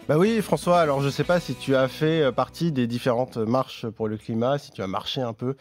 Bah oui, François, alors je sais pas si tu as fait partie des différentes marches pour le climat, si tu as marché un peu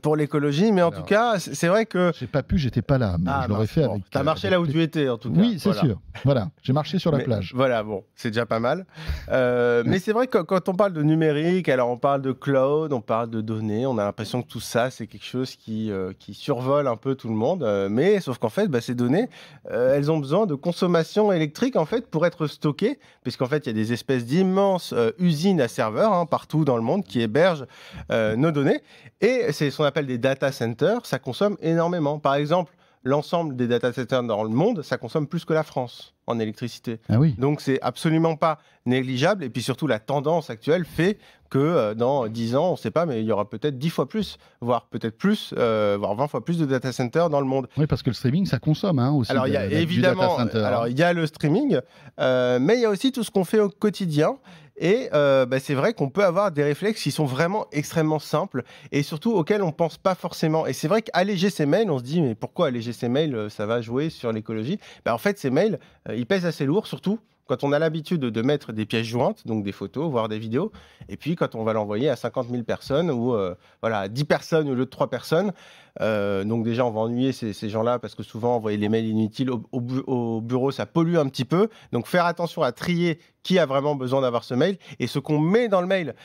pour l'écologie, mais en tout Alors, cas, c'est vrai que... j'ai pas pu, j'étais pas là, mais Ah je l'aurais mince, fait bon, t'as marché là où tu étais en tout cas. Oui, c'est Voilà. sûr. Voilà, j'ai marché sur la Mais plage. voilà, bon, c'est déjà pas mal. Mais c'est vrai que quand on parle de numérique, alors on parle de cloud, on parle de données, on a l'impression que tout ça, c'est quelque chose qui survole un peu tout le monde. Mais sauf qu'en fait, bah, ces données, elles ont besoin de consommation électrique en fait pour être stockées, puisqu'en fait, il y a des espèces d'immenses usines à serveurs hein, partout dans le monde qui hébergent nos données. Et c'est ce qu'on appelle des data centers, ça consomme énormément. Par exemple, l'ensemble des data centers dans le monde, ça consomme plus que la France en électricité. Ah oui. Donc, c'est absolument pas négligeable. Et puis surtout, la tendance actuelle fait que dans 10 ans, on ne sait pas, mais il y aura peut-être 10 fois plus, voire peut-être plus, voire 20 fois plus de data centers dans le monde. Oui, parce que le streaming, ça consomme hein, aussi Alors, il y a du évidemment, data center. alors, il y a le streaming, mais il y a aussi tout ce qu'on fait au quotidien. Et bah, c'est vrai qu'on peut avoir des réflexes qui sont vraiment extrêmement simples et surtout auxquels on ne pense pas forcément. Et c'est vrai qu'alléger ces mails, on se dit, mais pourquoi alléger ces mails, ça va jouer sur l'écologie? Bah, en fait, ces mails, ils pèsent assez lourd, surtout quand on a l'habitude de mettre des pièces jointes, donc des photos, voire des vidéos, et puis quand on va l'envoyer à 50 000 personnes ou voilà, à 10 personnes au lieu de 3 personnes. Donc déjà, on va ennuyer ces gens-là parce que souvent, envoyer les mails inutiles au bureau, ça pollue un petit peu. Donc faire attention à trier qui a vraiment besoin d'avoir ce mail et ce qu'on met dans le mail.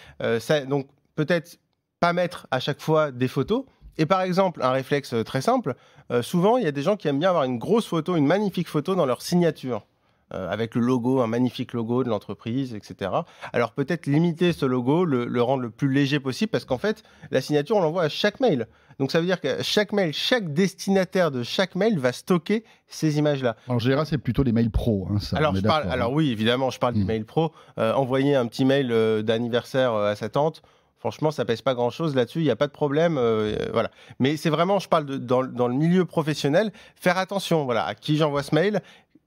Donc peut-être pas mettre à chaque fois des photos. Et par exemple, un réflexe très simple, souvent, il y a des gens qui aiment bien avoir une grosse photo, une magnifique photo dans leur signature. Avec le logo, un magnifique logo de l'entreprise, etc. Alors peut-être limiter ce logo, le rendre le plus léger possible, parce qu'en fait, la signature, on l'envoie à chaque mail. Donc ça veut dire que chaque mail, chaque destinataire de chaque mail va stocker ces images-là. En général, c'est plutôt les mails pro. Hein, ça, Alors, on est d'accord, alors hein. oui, évidemment, je parle des mails pro. Envoyer un petit mail d'anniversaire à sa tante, franchement, ça pèse pas grand-chose là-dessus, il n'y a pas de problème. Voilà. Mais c'est vraiment, je parle dans le milieu professionnel, faire attention voilà, à qui j'envoie ce mail.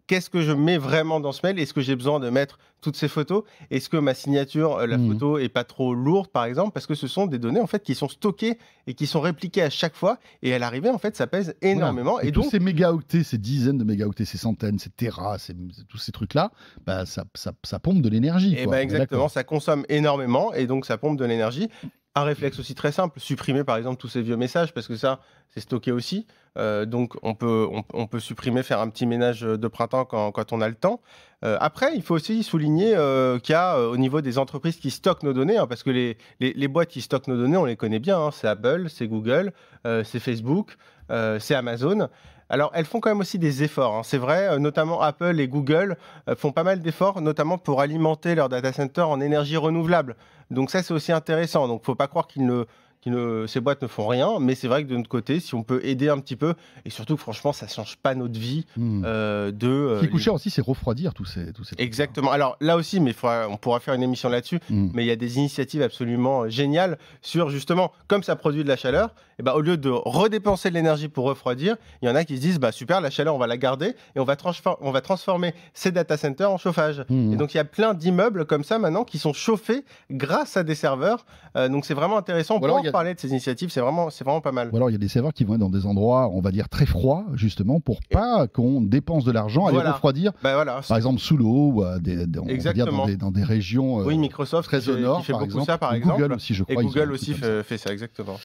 Qu'est-ce que je mets vraiment dans ce mail? Est-ce que j'ai besoin de mettre toutes ces photos? Est-ce que ma signature, la photo, est pas trop lourde, par exemple? Parce que ce sont des données en fait qui sont stockées et qui sont répliquées à chaque fois. Et à l'arrivée, en fait, ça pèse énormément. Voilà. Et tous ces mégaoctets, ces dizaines de mégaoctets, ces centaines, ces terras, tous ces trucs-là, bah, ça pompe de l'énergie. Et bah exactement, ça consomme énormément et donc ça pompe de l'énergie. Un réflexe aussi très simple, supprimer par exemple tous ces vieux messages parce que ça, c'est stocké aussi. Donc on peut supprimer, faire un petit ménage de printemps quand on a le temps. Après, il faut aussi souligner qu'il y a au niveau des entreprises qui stockent nos données, hein, parce que les boîtes qui stockent nos données, on les connaît bien. Hein, c'est Apple, c'est Google, c'est Facebook, c'est Amazon. Alors, elles font quand même aussi des efforts. Hein. C'est vrai, notamment Apple et Google font pas mal d'efforts, notamment pour alimenter leur data center en énergie renouvelable. Donc ça, c'est aussi intéressant. Donc, il ne faut pas croire ces boîtes ne font rien, mais c'est vrai que de notre côté, si on peut aider un petit peu, et surtout, franchement, ça ne change pas notre vie. Ce qui coûte cher aussi, c'est refroidir tous ces trucs. Exactement. Alors là aussi, mais on pourra faire une émission là-dessus, mais il y a des initiatives absolument géniales sur justement, comme ça produit de la chaleur, et au lieu de redépenser de l'énergie pour refroidir, il y en a qui se disent, super, la chaleur, on va la garder et on va transformer ces data centers en chauffage. Et donc, il y a plein d'immeubles comme ça maintenant qui sont chauffés grâce à des serveurs. Donc, c'est vraiment intéressant. On parler de ces initiatives, c'est vraiment pas mal. Ou alors, il y a des serveurs qui vont être dans des endroits, on va dire, très froids, justement, pour pas qu'on dépense de l'argent à les refroidir. Par exemple, sous l'eau, ou on va dire dans des régions oui, Microsoft très au nord, qui fait par beaucoup exemple. ça, par exemple. Google aussi, je crois. Et Google aussi fait ça, exactement.